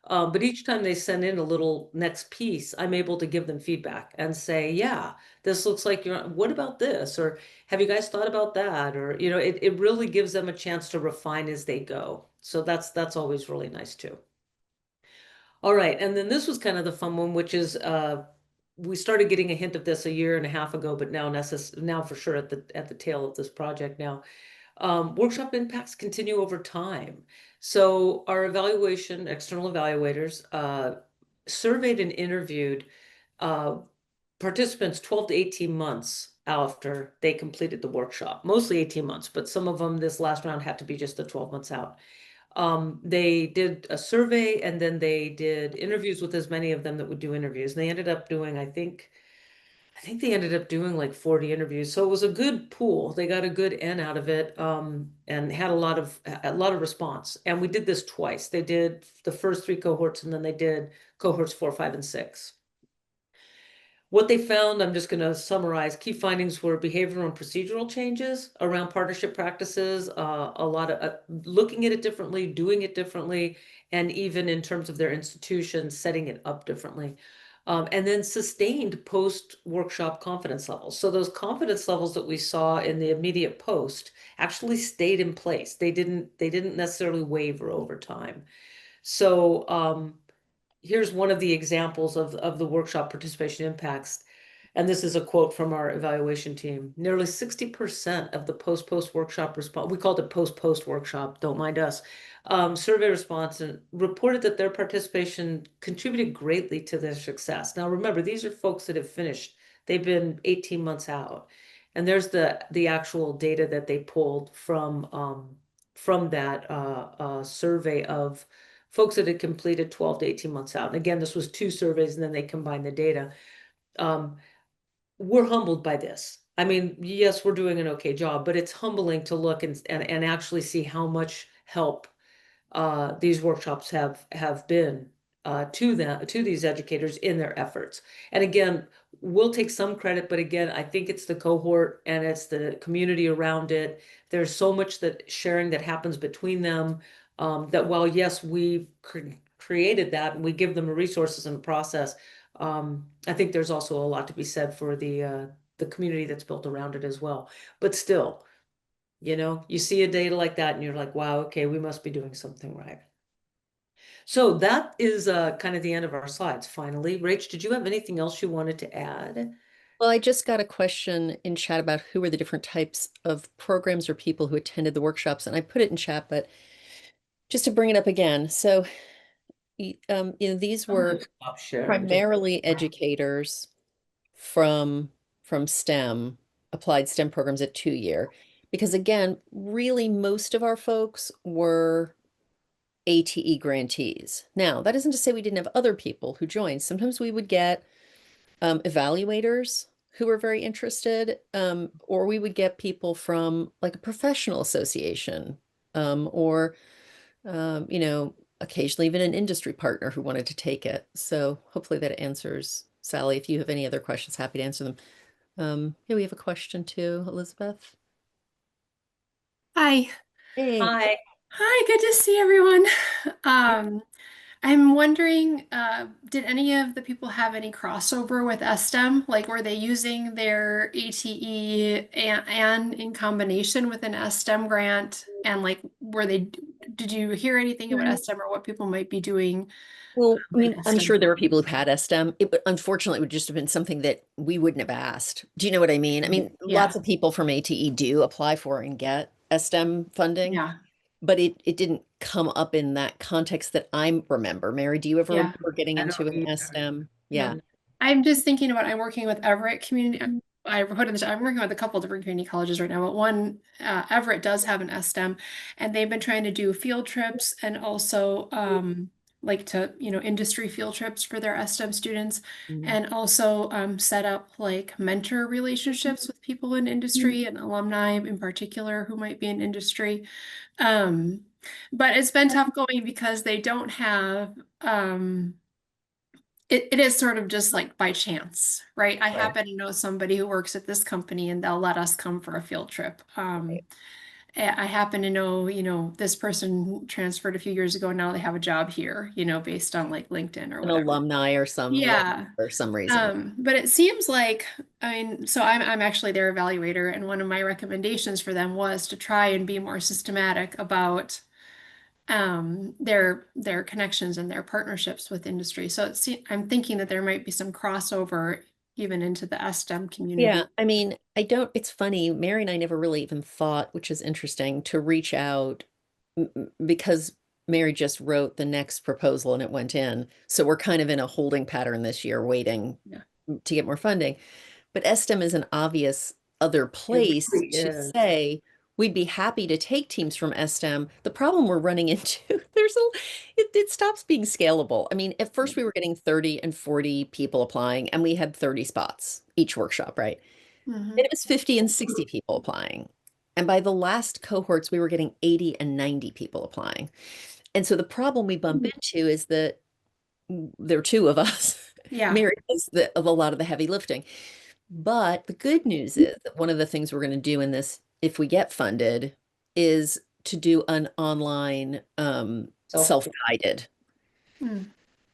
But each time they send in a little next piece, I'm able to give them feedback and say, yeah, this looks like what about this? Or have you guys thought about that? Or, it really gives them a chance to refine as they go. So that's always really nice too. All right, and then this was kind of the fun one, which is we started getting a hint of this a year and a half ago, but now for sure at the tail of this project now. Workshop impacts continue over time. So our external evaluators, surveyed and interviewed uh, participants 12 to 18 months after they completed the workshop, mostly 18 months, but some of them this last round had to be just the 12 months out. They did a survey and then they did interviews with as many of them that would do interviews. And they ended up doing, I think they ended up doing like 40 interviews. So it was a good pool. They got a good N out of it, and had a lot of response. And we did this twice. They did the first 3 cohorts and then they did cohorts 4, 5, and 6. What they found, I'm just going to summarize, key findings were behavioral and procedural changes around partnership practices, a lot of looking at it differently, doing it differently, and even in terms of their institutions, setting it up differently. And then sustained post-workshop confidence levels. So those confidence levels that we saw in the immediate post actually stayed in place. They didn't necessarily waver over time. So here's one of the examples of the workshop participation impacts. And this is a quote from our evaluation team. Nearly 60% of the post workshop response, we called it post workshop, don't mind us, survey response and reported that their participation contributed greatly to their success. Now, remember, these are folks that have finished. They've been 18 months out. And there's the actual data that they pulled from that survey of folks that had completed 12 to 18 months out. And again, this was 2 surveys and then they combined the data. We're humbled by this. I mean, yes, we're doing an okay job, but it's humbling to look and actually see how much help these workshops have been to these educators in their efforts. And again, we'll take some credit, but again, I think it's the cohort and it's the community around it. There's so much sharing that happens between them, that while yes, we created that and we give them the resources and the process, I think there's also a lot to be said for the community that's built around it as well. But still, you see a data like that and you're like, wow, okay, we must be doing something right. So that is kind of the end of our slides. Finally, Rach, did you have anything else you wanted to add? Well, I just got a question in chat about who are the different types of programs or people who attended the workshops, and I put it in chat, but just to bring it up again. So, these were Stop sharing. primarily educators from STEM, applied STEM programs at 2-year, because again, really most of our folks were ATE grantees. Now, that isn't to say we didn't have other people who joined. Sometimes we would get evaluators who were very interested, or we would get people from like a professional association, or occasionally even an industry partner who wanted to take it. So hopefully that answers, Sally. If you have any other questions, happy to answer them. Yeah, we have a question too, Elizabeth. Hi. Hey. Hi. Hi, good to see everyone. I'm wondering, did any of the people have any crossover with STEM? Like, were they using their ATE and in combination with an STEM grant? And like, did you hear anything about STEM or what people might be doing? Well, I mean, with I'm STEM? sure there were people who've had STEM. Unfortunately, it would just have been something that we wouldn't have asked. Do you know what I mean? I mean, Yeah. lots of people from ATE do apply for and get STEM funding, Yeah. but it didn't come up in that context that I remember. Mary, do you ever Yeah. remember getting I into don't an either. STEM? Yeah. Yeah. I'm just thinking about, I'm working with Everett Community. I put in the chat, I'm working with a couple different community colleges right now, but one, Everett does have an STEM, and they've been trying to do field trips and also like to, industry field trips for their STEM students, and also set up like mentor relationships with people in industry and alumni in particular who might be in industry. But it's been tough going because they don't have it is sort of just like by chance, right? I Right. happen to know somebody who works at this company and they'll let us come for a field trip. Right. I happen to know, this person transferred a few years ago. Now they have a job here, based on like LinkedIn or An whatever. alumni or Yeah. for some reason. But it seems like, I mean, so I'm actually their evaluator, and one of my recommendations for them was to try and be more systematic about their connections and their partnerships with industry. So I'm thinking that there might be some crossover even into the STEM Yeah, community. I mean, it's funny, Mary and I never really even thought, which is interesting, to reach out because Mary just wrote the next proposal and it went in. So we're kind of in a holding pattern this year, waiting Yeah. to get more funding. But STEM is an obvious other It place really to is. say we'd be happy to take teams from STEM. The problem we're running into, it stops being scalable. I mean, at first we were getting 30 and 40 people applying, and we had 30 spots each workshop, right? Hmm. And it was 50 and 60 people applying. And by the last cohorts, we were getting 80 and 90 people applying. And so the problem we bump into is that there are two of us. Yeah. Mary does of a lot of the heavy lifting. But the good news is that one of the things we're going to do in this, if we get funded, is to do an online Self. self-guided Mm.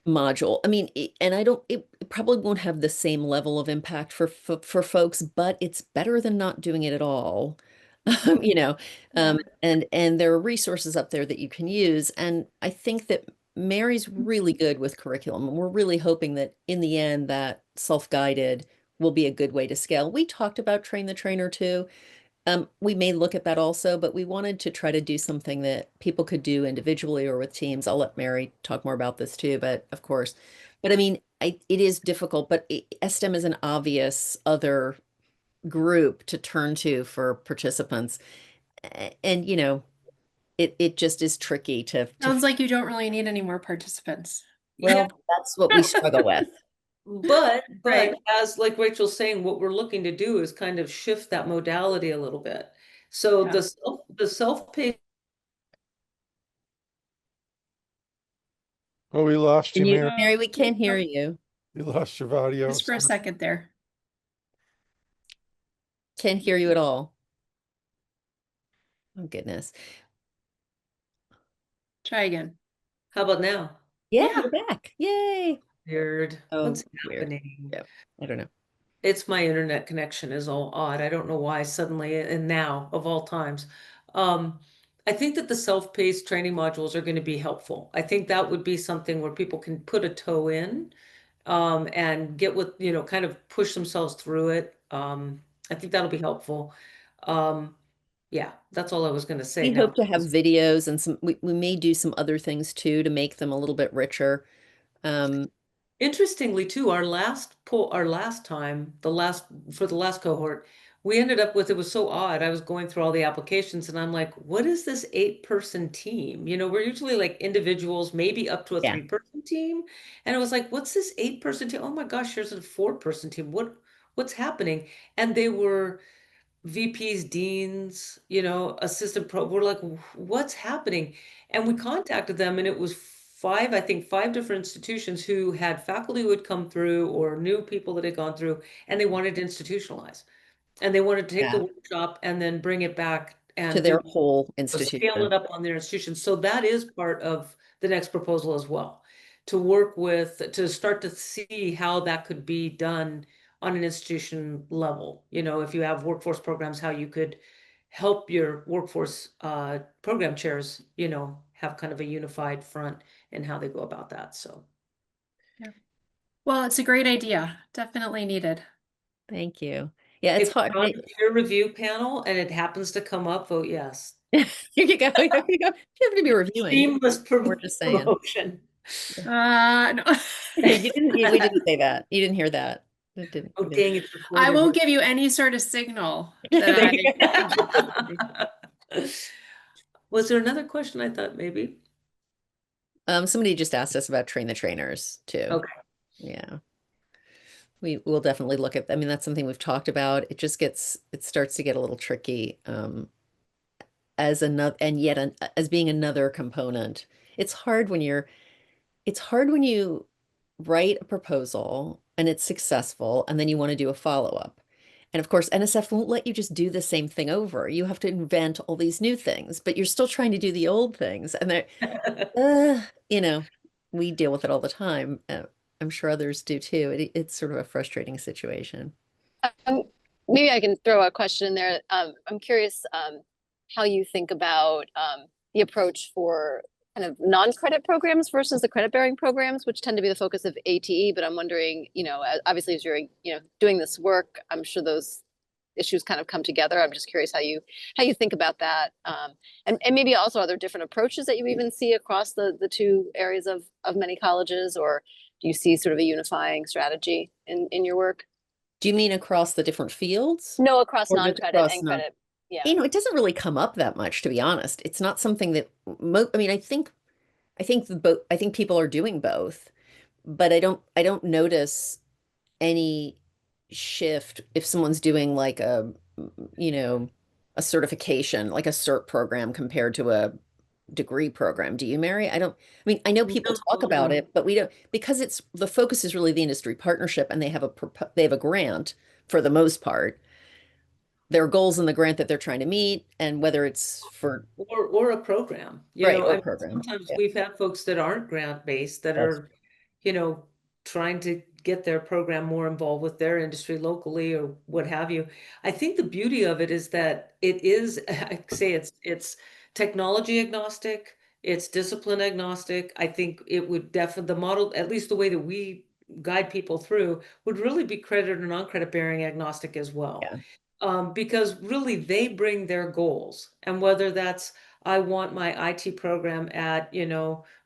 module. I mean, and I don't, it probably won't have the same level of impact for folks, but it's better than not doing it at all. You know, Yeah. and there are resources up there that you can use. And I think that Mary's really good with curriculum. And we're really hoping that in the end, that self-guided will be a good way to scale. We talked about train the trainer too. We may look at that also, but we wanted to try to do something that people could do individually or with teams. I'll let Mary talk more about this too, but of course. But I mean, it is difficult, but STEM is an obvious other group to turn to for participants. And it just is tricky to Sounds like you don't really need any more participants. Yeah. that's what we struggle with. But Right. as like Rachel's saying, what we're looking to do is kind of shift that modality a little bit. So Yeah. the self-paced. Oh, we lost Can you, you, Mary. Mary, we can't hear you. We lost your audio. Just for a second there. Can't hear you at all. Oh, goodness. Try again. How about now? Yeah, Yeah. you're back. Yay. Weird. Oh, What's weird. happening? Yeah, I don't know. It's my internet connection is all odd. I don't know why suddenly and now of all times. Um, I think that the self-paced training modules are going to be helpful. I think that would be something where people can put a toe in and get with, kind of push themselves through it. I think that'll be helpful. Um, yeah, that's all I was going to say We now. hope to have videos and we may do some other things too to make them a little bit richer. Um, Interestingly, too, our last time, for the last cohort, we ended up with, it was so odd. I was going through all the applications and I'm like, what is this 8-person team? We're usually like individuals, maybe up to a yeah, 3-person team. And it was like, what's this 8-person team? Oh my gosh, there's a 4-person team. What's happening? And they were VPs, deans, assistant pro. We're like, what's happening? And we contacted them, and it was I think five different institutions who had faculty who had come through or knew people that had gone through, and they wanted to institutionalize. And they wanted to take yeah, the workshop and then bring it back to and their do whole scale institution. it up on their institution. So that is part of the next proposal as well, to work with, to start to see how that could be done on an institution level. If you have workforce programs, how you could help your workforce program chairs, have kind of a unified front in how they go about that. So Yeah. Well, it's a great idea. Definitely needed. Thank you. Yeah, it's if hard. you're on the peer review panel and it happens to come up, vote yes. Here you go. Here you go. You have to be reviewing. Seamless We're just saying. promotion. No. We didn't say that. You didn't hear that. It didn't. Oh, We didn't. dang, it's I recorded. won't give you any sort of signal that There I you go. Was there another question I thought maybe? Somebody just asked us about train the trainers too. Okay. Yeah. We will definitely look at, I mean, that's something we've talked about. It starts to get a little tricky, as another, and yet as being another component. It's hard when it's hard when you write a proposal and it's successful, and then you want to do a follow-up. And of course, NSF won't let you just do the same thing over. You have to invent all these new things, but you're still trying to do the old things. And they're, you know, we deal with it all the time. I'm sure others do too. It's sort of a frustrating situation. Um, Maybe I can throw a question in there. I'm curious how you think about the approach for kind of non-credit programs versus the credit-bearing programs, which tend to be the focus of ATE. But I'm wondering, obviously as you're, doing this work, I'm sure those issues kind of come together. I'm just curious how you think about that, and maybe also are there different approaches that you even see across the two areas of many colleges, or do you see sort of a unifying strategy in your work? Do you mean across the different fields? No, across Or just non-credit across and non? credit. Yeah. It doesn't really come up that much, to be honest. It's not something that I mean, I think people are doing both, but I don't notice any shift if someone's doing like you know, a certification, like a cert program compared to a degree program. Do you, Mary? I mean, I know people talk No, about no. it, but we don't, because it's the focus is really the industry partnership, and they have a grant for the most part. There are goals in the grant that they're trying to meet, and whether it's for Or a program, right I or mean, program. sometimes Yeah, we've had folks that aren't grant-based that that's are, trying to get their program more involved with their industry locally or what have you. I think the beauty of it is that it is, I say it's technology agnostic, it's discipline agnostic. I think it would definitely, the model, at least the way that we guide people through, would really be credit or non-credit bearing agnostic as well. yeah. Because really they bring their goals, and whether that's I want my IT program at,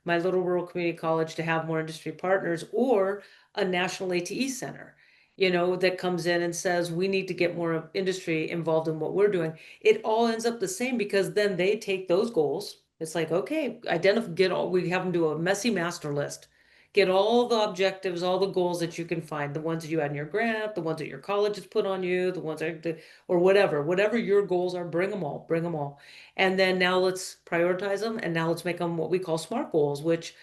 my little rural community college to have more industry partners, or a national ATE center, that comes in and says we need to get more industry involved in what we're doing. It all ends up the same, because then they take those goals. It's like, okay, identify, we have them do a messy master list. Get all the objectives, all the goals that you can find, the ones that you had in your grant, the ones that your college has put on you, the ones that, or whatever your goals are, bring them all, bring them all. And then now let's prioritize them. And now let's make them what we call SMART goals, which,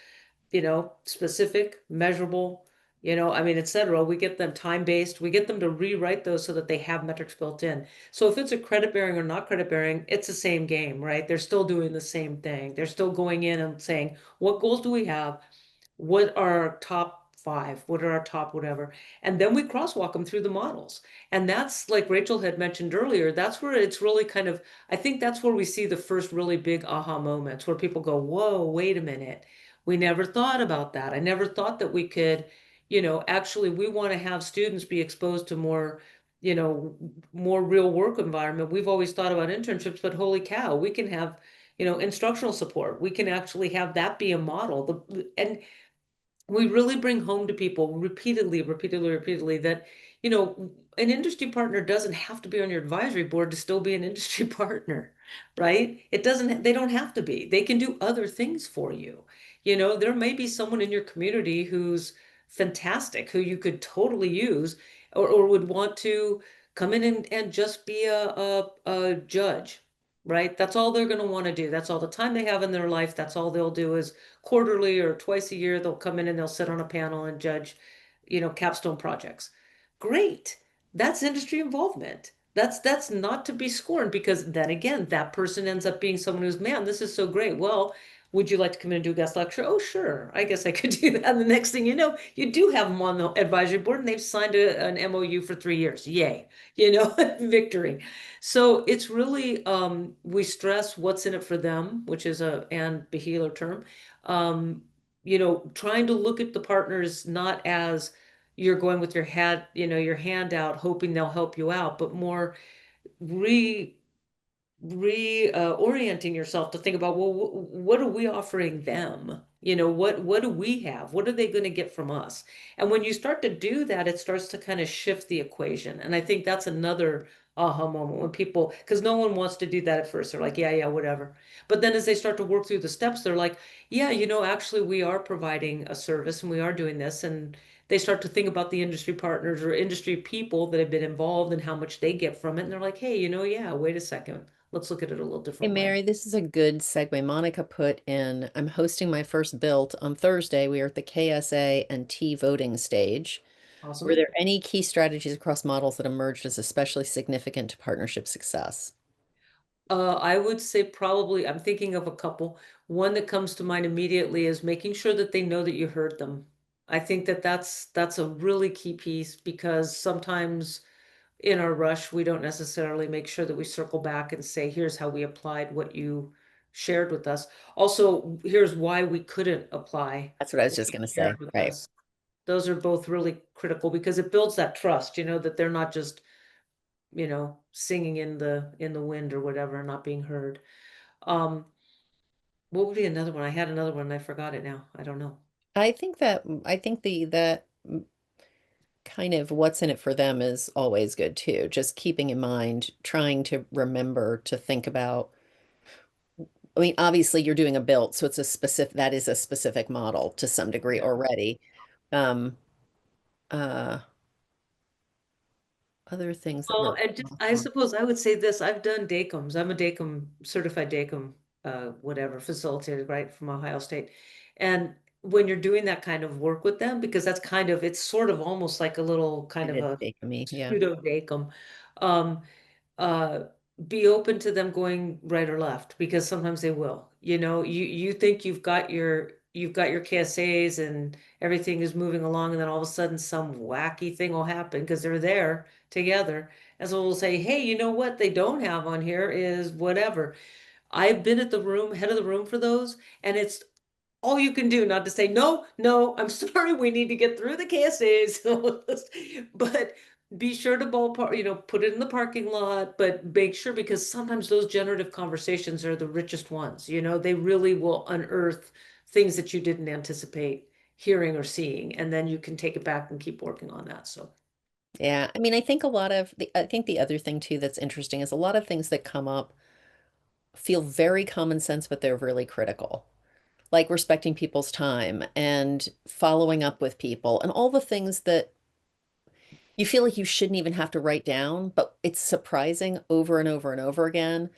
specific, measurable, I mean, etc. We get them time-based, we get them to rewrite those so that they have metrics built in. So if it's a credit bearing or not credit bearing, it's the same game, right? They're still doing the same thing. They're still going in and saying, what goals do we have? What are our top five? What are our top whatever? And then we crosswalk them through the models. And that's, like Rachel had mentioned earlier, that's where it's really kind of, I think that's where we see the first really big aha moments, where people go, whoa, wait a minute. We never thought about that. I never thought that we could, actually, we want to have students be exposed to more, more real work environment. We've always thought about internships, but holy cow, we can have, instructional support. We can actually have that be a model. And we really bring home to people repeatedly that, an industry partner doesn't have to be on your advisory board to still be an industry partner, right? They don't have to be. They can do other things for you. There may be someone in your community who's fantastic, who you could totally use, or would want to come in and just be a judge, right? That's all they're going to want to do. That's all the time they have in their life. That's all they'll do is quarterly or twice a year, they'll come in and they'll sit on a panel and judge, capstone projects. Great. That's industry involvement. That's not to be scorned, because then again, that person ends up being someone who's, man, this is so great. Well, would you like to come in and do a guest lecture? Oh, sure. I guess I could do that. And the next thing you know, you do have them on the advisory board and they've signed an MOU for 3 years. Yay. Victory. So it's really, we stress what's in it for them, which is a Ann Beheeler term. Trying to look at the partners not as you're going with your hand out, hoping they'll help you out, but more re reorienting yourself to think about, well, what are we offering them? What do we have? What are they going to get from us? And when you start to do that, it starts to kind of shift the equation. And I think that's another aha moment, when people, because no one wants to do that at first. They're like, yeah, yeah, whatever. But then as they start to work through the steps, they're like, yeah, actually we are providing a service and we are doing this. And they start to think about the industry partners or industry people that have been involved and how much they get from it. And they're like, hey, yeah, wait a second. let's look at it a little Hey, different way. Mary, this is a good segue. Monica put in, I'm hosting my first build on Thursday. We are at the KSA and T voting stage. Were Awesome. there any key strategies across models that emerged as especially significant to partnership success? I would say probably, I'm thinking of a couple. One that comes to mind immediately is making sure that they know that you heard them. I think that that's a really key piece, because sometimes in our rush, we don't necessarily make sure that we circle back and say, here's how we applied what you shared with us. Also, here's why we couldn't apply That's what I was what just you going to say. shared with Right. us. Those are both really critical, because it builds that trust, that they're not just, singing in the wind or whatever, not being heard. Um, what would be another one? I had another one and I forgot it now. I don't know. I think that kind of what's in it for them is always good too. Just keeping in mind, trying to remember to think about, I mean, obviously you're doing a build, so it's a specific, that is a specific model to some degree Yeah. already. Um, uh, Other things that Well, might. and just, I suppose I would say this, I've done DACOMs. I'm a DACOM, certified DACOM, whatever, facilitated, right, from Ohio State. And when you're doing that kind of work with them, because that's kind of, it's sort of almost like a little kind It of is a big to me, yeah. pseudo DACOM. Um, uh, be open to them going right or left, because sometimes they will. You think you've got your KSAs and everything is moving along, and then all of a sudden some wacky thing will happen because they're there together. And so we'll say, hey, you know what they don't have on here is whatever. I've been at the room, head of the room for those, and it's all you can do not to say, no, no, I'm sorry, we need to get through the KSAs. But be sure to ballpark, put it in the parking lot, but make sure, because sometimes those generative conversations are the richest ones. They really will unearth things that you didn't anticipate hearing or seeing, and then you can take it back and keep working on that. So Yeah, I mean, I think the other thing too that's interesting is a lot of things that come up feel very common sense, but they're really critical. Like respecting people's time and following up with people and all the things that you feel like you shouldn't even have to write down, but it's surprising over and over and over again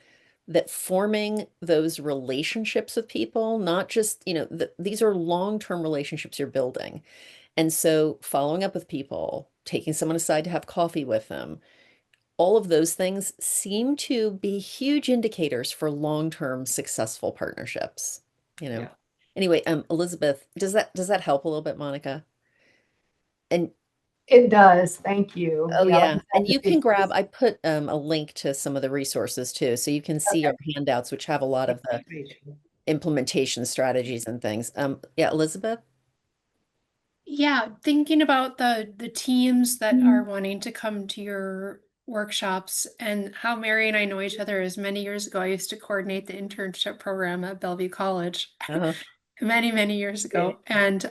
that forming those relationships with people, not just, these are long-term relationships you're building. And so following up with people, taking someone aside to have coffee with them, all of those things seem to be huge indicators for long-term successful partnerships, you know. yeah. Anyway, Elizabeth, does that help a little bit, Monica? And It does. Thank you. oh Yeah, like yeah, I said, and you it's can grab, I put a link to some of the resources too, so you can see okay. our handouts, which have a lot of the implementation strategies and things. Yeah, Elizabeth? Yeah, thinking about the teams that are wanting to come to your workshops and how Mary and I know each other is many years ago. I used to coordinate the internship program at Bellevue College Uh-huh. many, many years Okay. ago. And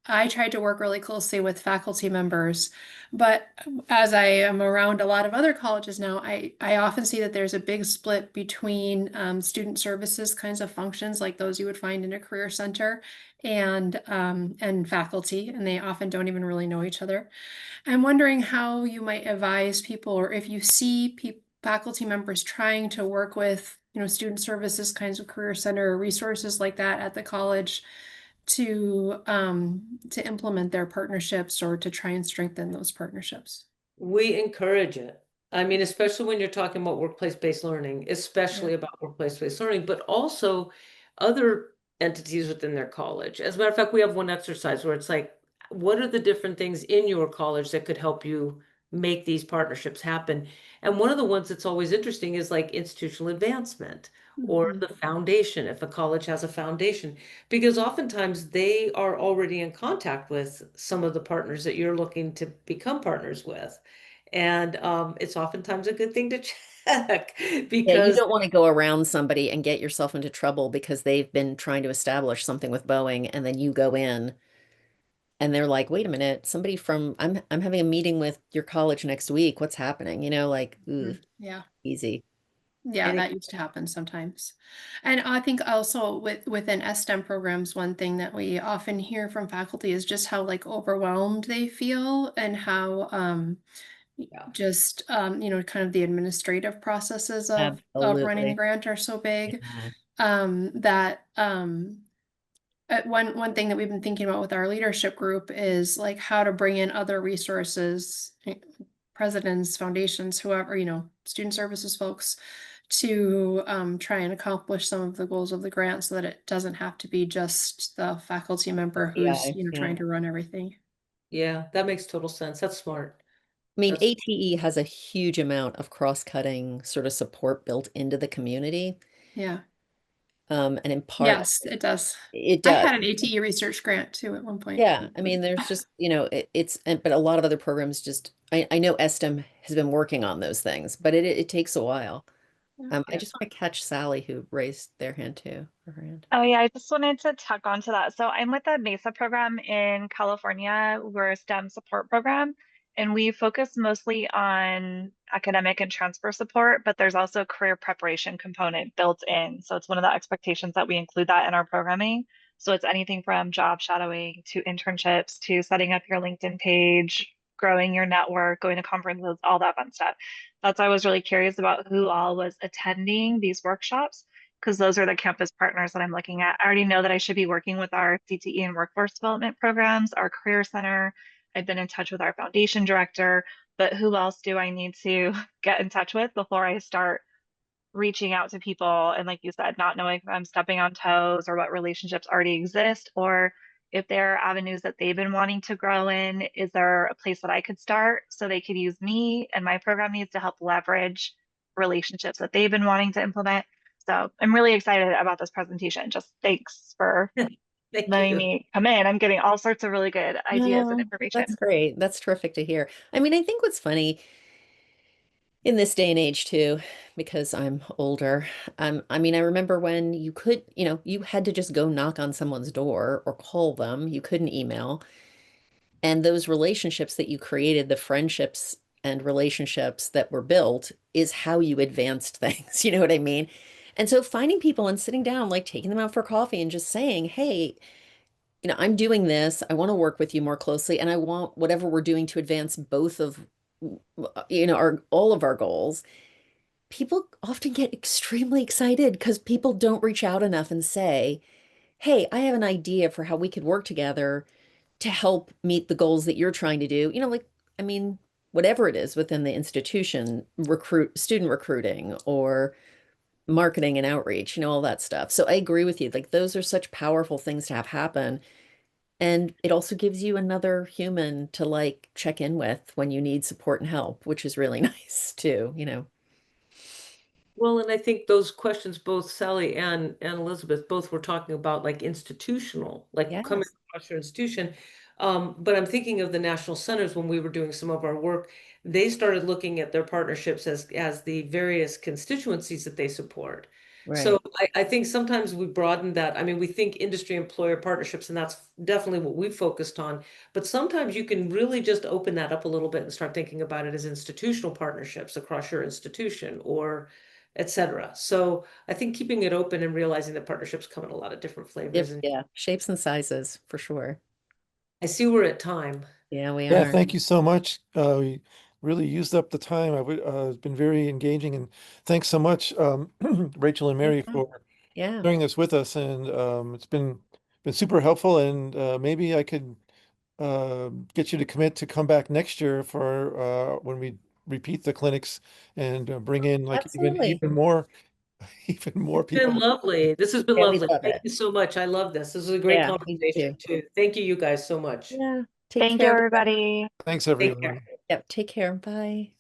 I tried to work really closely with faculty members, but as I am around a lot of other colleges now, I often see that there's a big split between student services kinds of functions like those you would find in a career center and faculty, and they often don't even really know each other. I'm wondering how you might advise people, or if you see faculty members trying to work with, student services kinds of career center resources like that at the college to implement their partnerships or to try and strengthen those partnerships. We encourage it. I mean, especially when you're talking about workplace-based learning, Yeah. especially about workplace-based learning, but also other entities within their college. As a matter of fact, we have one exercise where it's like, what are the different things in your college that could help you make these partnerships happen? And one of the ones that's always interesting is like institutional advancement or Mhm. the foundation, if a college has a foundation, because oftentimes they are already in contact with some of the partners that you're looking to become partners with. And it's oftentimes a good thing to check Yeah, you because don't want to go around somebody and get yourself into trouble because they've been trying to establish something with Boeing and then you go in and they're like, wait a minute, somebody from I'm having a meeting with your college next week. What's happening? Like, ooh, Yeah. easy. Yeah, and that used to happen sometimes. And I think also within STEM programs, one thing that we often hear from faculty is just how like overwhelmed they feel and how just, kind of the administrative processes of running Absolutely. a grant are so big. Yeah. That one thing that we've been thinking about with our leadership group is like how to bring in other resources, presidents, foundations, whoever, student services folks, to try and accomplish some of the goals of the grant so that it doesn't have to be just the faculty member who's, Yeah. trying to run everything. Yeah, that makes total sense. That's smart. I mean, That's ATE has a huge amount of cross-cutting sort of support built into the community. Yeah. And in part, Yes, it does. it I does. had an ATE research grant too at one point. Yeah, I mean, there's just, but a lot of other programs just, I know STEM has been working on those things, but it takes a while. I Yeah. just want to catch Sally, who raised their hand too, or her hand. Oh yeah, I just wanted to tuck onto that. So I'm with the MESA program in California. We're a STEM support program, and we focus mostly on academic and transfer support, but there's also a career preparation component built in. So it's one of the expectations that we include that in our programming. So it's anything from job shadowing to internships to setting up your LinkedIn page, growing your network, going to conferences, all that fun stuff. That's why I was really curious about who all was attending these workshops because those are the campus partners that I'm looking at. I already know that I should be working with our CTE and workforce development programs, our career center. I've been in touch with our foundation director, but who else do I need to get in touch with before I start reaching out to people? And like you said, not knowing if I'm stepping on toes or what relationships already exist, or if there are avenues that they've been wanting to grow in, is there a place that I could start so they could use me and my program needs to help leverage relationships that they've been wanting to implement? So I'm really excited about this presentation. Just thanks for Thank letting you. me come in. I'm getting all sorts of really good ideas and No, that's information. great. That's terrific to hear. I mean, I think what's funny in this day and age too, because I'm older, I mean, I remember when you could, you had to just go knock on someone's door or call them. You couldn't email. And those relationships that you created, the friendships and relationships that were built, is how you advanced things. You know what I mean? And so finding people and sitting down, like taking them out for coffee and just saying, hey, I'm doing this. I want to work with you more closely, and I want whatever we're doing to advance both of, our all of our goals. People often get extremely excited because people don't reach out enough and say, hey, I have an idea for how we could work together to help meet the goals that you're trying to do. I mean, whatever it is within the institution, student recruiting or marketing and outreach, all that stuff. So I agree with you. Like those are such powerful things to have happen. And it also gives you another human to like check in with when you need support and help, which is really nice too. Well, and I think those questions, both Sally and Elizabeth, both were talking about like institutional, like coming Yes. across your institution. But I'm thinking of the national centers when we were doing some of our work. They started looking at their partnerships as the various constituencies that they support. So Right. I think sometimes we broaden that. I mean, we think industry employer partnerships, and that's definitely what we focused on. But sometimes you can really just open that up a little bit and start thinking about it as institutional partnerships across your institution or etc. So I think keeping it open and realizing that partnerships come in a lot of different flavors. And Yeah, shapes and sizes for sure. I see we're at time. Yeah, we Yeah, are. thank you so much. We really used up the time. It's been very engaging, and thanks so much, Rachel and Mary, Yeah. for Yeah. sharing this with us. And it's been super helpful. And maybe I could get you to commit to come back next year for when we repeat the clinics and bring in like Absolutely. even more even more It's been people. lovely. This has been Yeah, we lovely. love Thank it. you so much. I love this. This is a great Yeah, me conversation too. too. Thank you, you guys, so much. Yeah. Take Thank you, care. everybody. Thanks, Take care. everyone. Yep. Take care. Bye.